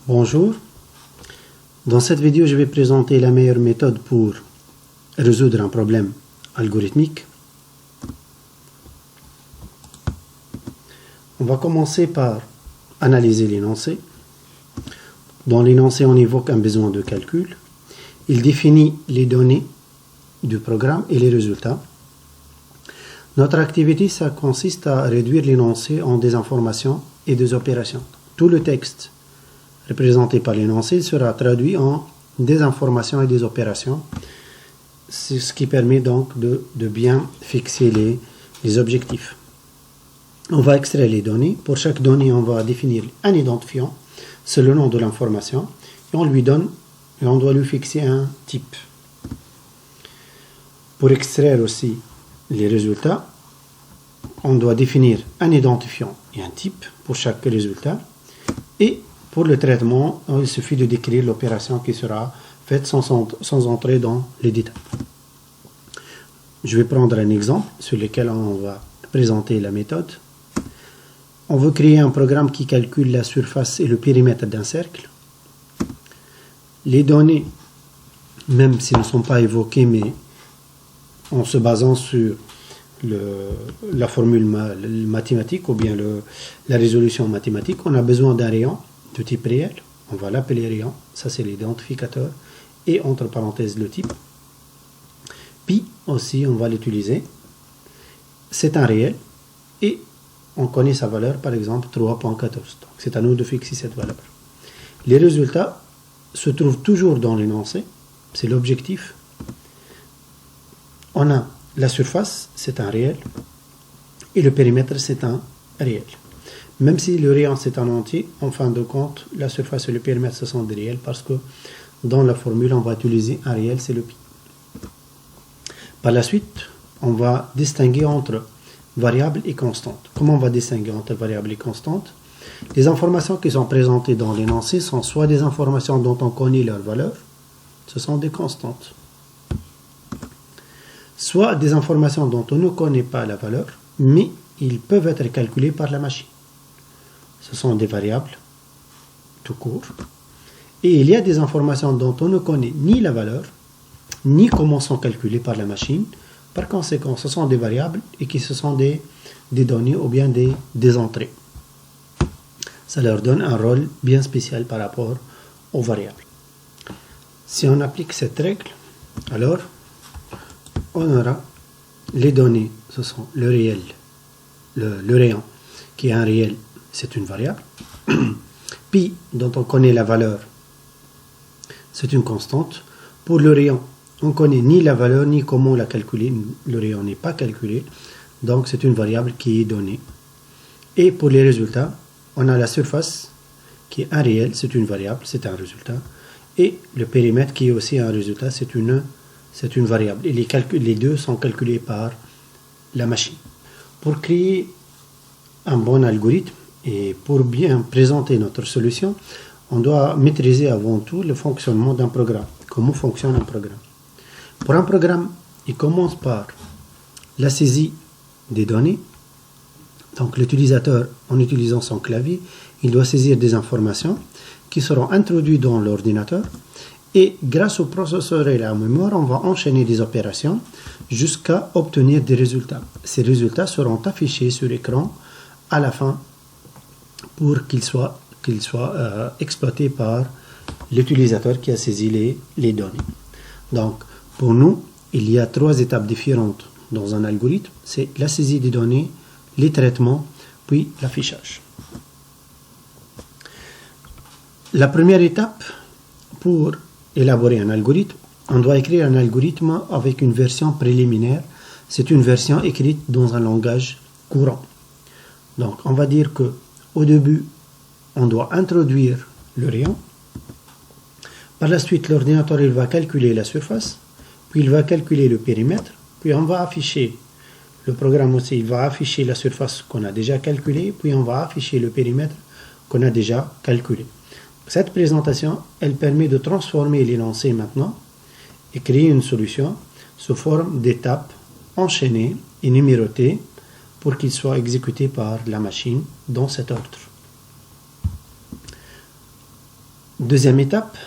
Bonjour, dans cette vidéo je vais présenter la meilleure méthode pour résoudre un problème algorithmique. On va commencer par analyser l'énoncé. Dans l'énoncé on évoque un besoin de calcul. Il définit les données du programme et les résultats. Notre activité ça consiste à réduire l'énoncé en des informations et des opérations. Tout le texte représenté par l'énoncé sera traduit en des informations et des opérations. C'est ce qui permet donc de bien fixer les objectifs. On va extraire les données. Pour chaque donnée, on va définir un identifiant, c'est le nom de l'information, et on doit lui fixer un type. Pour extraire aussi les résultats, on doit définir un identifiant et un type pour chaque résultat. Et pour le traitement, il suffit de décrire l'opération qui sera faite sans entrer dans les détails. Je vais prendre un exemple sur lequel on va présenter la méthode. On veut créer un programme qui calcule la surface et le périmètre d'un cercle. Les données, même si elles ne sont pas évoquées, mais en se basant sur la formule mathématique ou bien la résolution mathématique, on a besoin d'un rayon de type réel. On va l'appeler rayon, ça c'est l'identificateur, et entre parenthèses le type. Pi aussi, on va l'utiliser. C'est un réel et on connaît sa valeur, par exemple 3.14. Donc c'est à nous de fixer cette valeur. Les résultats se trouvent toujours dans l'énoncé, c'est l'objectif. On a la surface, c'est un réel, et le périmètre, c'est un réel. Même si le rayon, c'est un entier, en fin de compte, la surface et le périmètre, ce sont des réels, parce que dans la formule, on va utiliser un réel, c'est le pi. Par la suite, on va distinguer entre variables et constantes. Comment on va distinguer entre variables et constantes? Les informations qui sont présentées dans l'énoncé sont soit des informations dont on connaît leur valeur, ce sont des constantes, soit des informations dont on ne connaît pas la valeur, mais ils peuvent être calculés par la machine. Ce sont des variables, tout court. Et il y a des informations dont on ne connaît ni la valeur, ni comment sont calculées par la machine. Par conséquent, ce sont des variables et qui ce sont des données ou bien des entrées. Ça leur donne un rôle bien spécial par rapport aux variables. Si on applique cette règle, alors on aura les données, ce sont le réel, le rayon qui est un réel, c'est une variable. Pi, dont on connaît la valeur, c'est une constante. Pour le rayon, on ne connaît ni la valeur ni comment la calculer. Le rayon n'est pas calculé, donc c'est une variable qui est donnée. Et pour les résultats, on a la surface qui est un réel, c'est une variable, c'est un résultat. Et le périmètre qui est aussi un résultat, c'est une variable. Et les deux sont calculés par la machine. Pour créer un bon algorithme et pour bien présenter notre solution, on doit maîtriser avant tout le fonctionnement d'un programme. Comment fonctionne un programme? Pour un programme, il commence par la saisie des données. Donc l'utilisateur, en utilisant son clavier, il doit saisir des informations qui seront introduites dans l'ordinateur. Et grâce au processeur et à la mémoire, on va enchaîner des opérations jusqu'à obtenir des résultats. Ces résultats seront affichés sur l'écran à la fin pour qu'ils soient exploités par l'utilisateur qui a saisi les données. Donc, pour nous, il y a 3 étapes différentes dans un algorithme. C'est la saisie des données, les traitements, puis l'affichage. La première étape, pour élaborer un algorithme, on doit écrire un algorithme avec une version préliminaire. C'est une version écrite dans un langage courant. Donc, on va dire que au début, on doit introduire le rayon. Par la suite, l'ordinateur il va calculer la surface, puis il va calculer le périmètre, puis on va afficher, le programme aussi, il va afficher la surface qu'on a déjà calculée, puis on va afficher le périmètre qu'on a déjà calculé. Cette présentation, elle permet de transformer l'énoncé maintenant et créer une solution sous forme d'étapes enchaînées et numérotées pour qu'il soit exécuté par la machine dans cet ordre. Deuxième étape,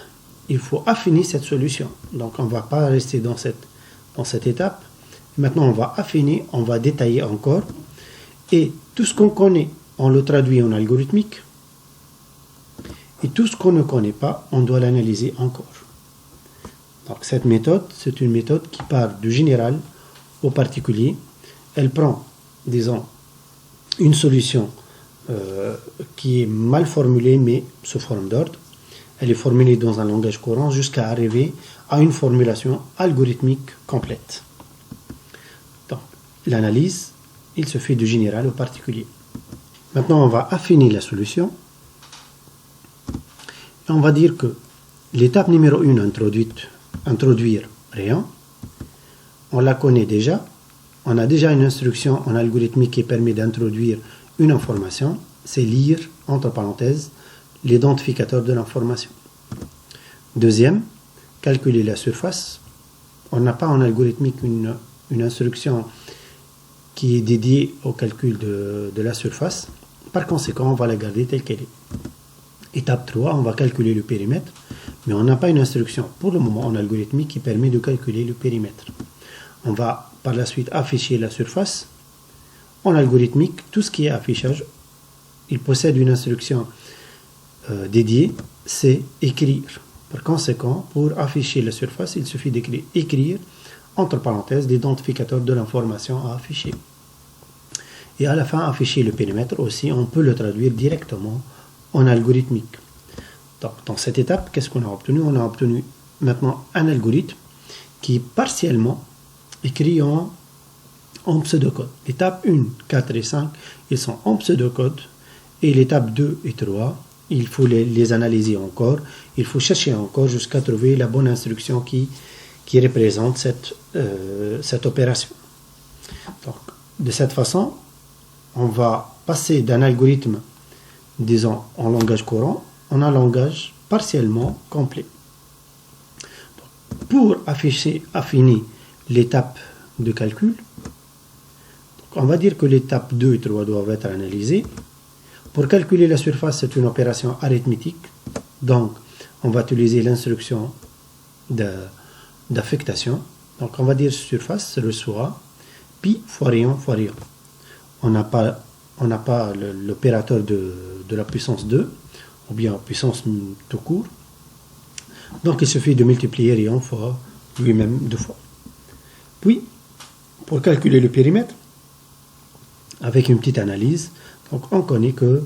il faut affiner cette solution. Donc on ne va pas rester dans cette étape. Maintenant on va affiner, on va détailler encore. Et tout ce qu'on connaît, on le traduit en algorithmique. Et tout ce qu'on ne connaît pas, on doit l'analyser encore. Donc cette méthode, c'est une méthode qui part du général au particulier. Elle prend, disons, une solution qui est mal formulée, mais sous forme d'ordre. Elle est formulée dans un langage courant jusqu'à arriver à une formulation algorithmique complète. Donc, l'analyse, il se fait du général au particulier. Maintenant, on va affiner la solution. Et on va dire que l'étape numéro 1, introduire rayon, on la connaît déjà. On a déjà une instruction en algorithmique qui permet d'introduire une information. C'est lire, entre parenthèses, l'identificateur de l'information. Deuxième, calculer la surface. On n'a pas en algorithmique une instruction qui est dédiée au calcul de la surface. Par conséquent, on va la garder telle qu'elle est. Étape 3, on va calculer le périmètre, mais on n'a pas une instruction pour le moment en algorithmique qui permet de calculer le périmètre. On va par la suite afficher la surface. En algorithmique, tout ce qui est affichage, il possède une instruction dédiée, c'est écrire. Par conséquent, pour afficher la surface, il suffit d'écrire écrire, entre parenthèses, l'identificateur de l'information à afficher. Et à la fin, afficher le périmètre aussi, on peut le traduire directement en algorithmique. Donc, dans cette étape, qu'est-ce qu'on a obtenu? On a obtenu maintenant un algorithme qui est partiellement écrit en pseudocode. L'étape 1, 4 et 5, ils sont en pseudocode. Et l'étape 2 et 3, il faut les analyser encore. Il faut chercher encore jusqu'à trouver la bonne instruction qui représente cette opération. Donc, de cette façon, on va passer d'un algorithme, disons, en langage courant, en un langage partiellement complet. Donc, pour affiner l'étape de calcul, on va dire que l'étape 2 et 3 doivent être analysées. Pour calculer la surface, c'est une opération arithmétique. Donc, on va utiliser l'instruction d'affectation. Donc, on va dire surface reçoit pi fois rayon fois rayon. On n'a pas l'opérateur de la puissance 2, ou bien puissance tout court. Donc, il suffit de multiplier rayon fois lui-même 2 fois. Puis, pour calculer le périmètre, avec une petite analyse, donc on connaît que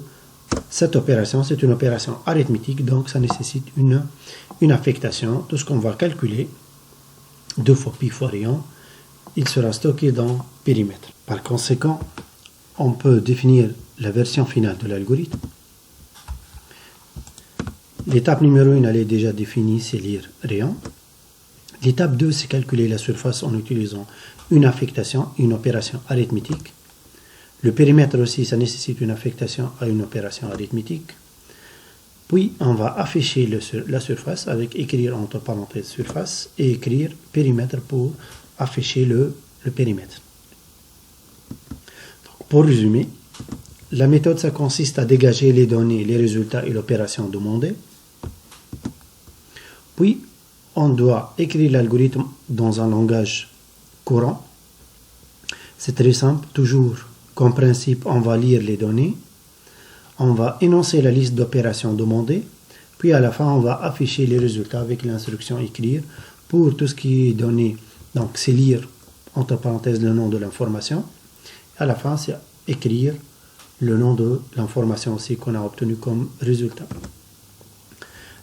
cette opération, c'est une opération arithmétique, donc ça nécessite une affectation. Tout ce qu'on va calculer, 2 fois pi fois rayon, il sera stocké dans périmètre. Par conséquent, on peut définir la version finale de l'algorithme. L'étape numéro 1, elle est déjà définie, c'est lire rayon. L'étape 2, c'est calculer la surface en utilisant une affectation, une opération arithmétique. Le périmètre aussi, ça nécessite une affectation à une opération arithmétique. Puis, on va afficher la surface avec écrire entre parenthèses surface et écrire périmètre pour afficher le périmètre. Donc, pour résumer, la méthode, ça consiste à dégager les données, les résultats et l'opération demandée. Puis, on doit écrire l'algorithme dans un langage courant. C'est très simple, toujours comme principe, on va lire les données, on va énoncer la liste d'opérations demandées, puis à la fin, on va afficher les résultats avec l'instruction écrire pour tout ce qui est donné. Donc, c'est lire, entre parenthèses, le nom de l'information. À la fin, c'est écrire le nom de l'information aussi qu'on a obtenu comme résultat.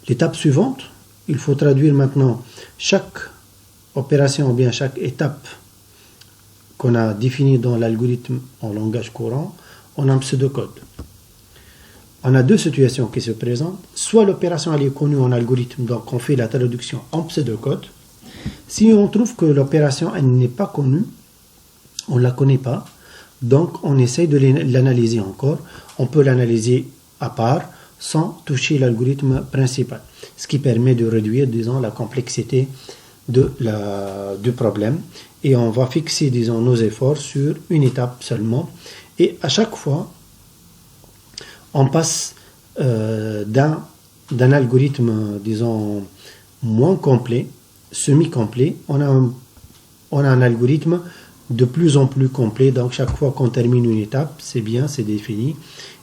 L'étape suivante, il faut traduire maintenant chaque opération ou bien chaque étape qu'on a définie dans l'algorithme en langage courant en un pseudocode. On a deux situations qui se présentent. Soit l'opération elle est connue en algorithme, donc on fait la traduction en pseudocode. Si on trouve que l'opération elle n'est pas connue, on ne la connaît pas, donc on essaye de l'analyser encore. On peut l'analyser à part sans toucher l'algorithme principal, ce qui permet de réduire, disons, la complexité du problème. Et on va fixer, disons, nos efforts sur une étape seulement. Et à chaque fois, on passe d'un d'un algorithme, disons, moins complet, semi-complet, on a un algorithme de plus en plus complet. Donc chaque fois qu'on termine une étape, c'est bien, c'est défini.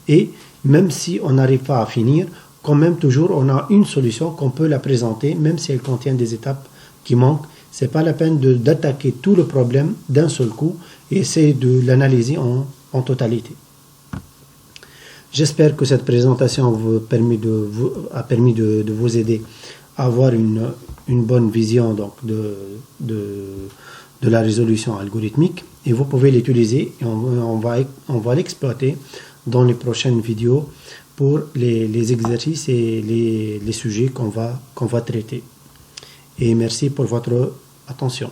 Et même si on n'arrive pas à finir, quand même toujours on a une solution qu'on peut la présenter, même si elle contient des étapes qui manquent. C'est pas la peine d'attaquer tout le problème d'un seul coup et essayer de l'analyser en totalité. J'espère que cette présentation a permis de vous aider à avoir une bonne vision donc, de la résolution algorithmique, et vous pouvez l'utiliser et on va l'exploiter dans les prochaines vidéos pour les exercices et les sujets qu'on va traiter. Et merci pour votre attention.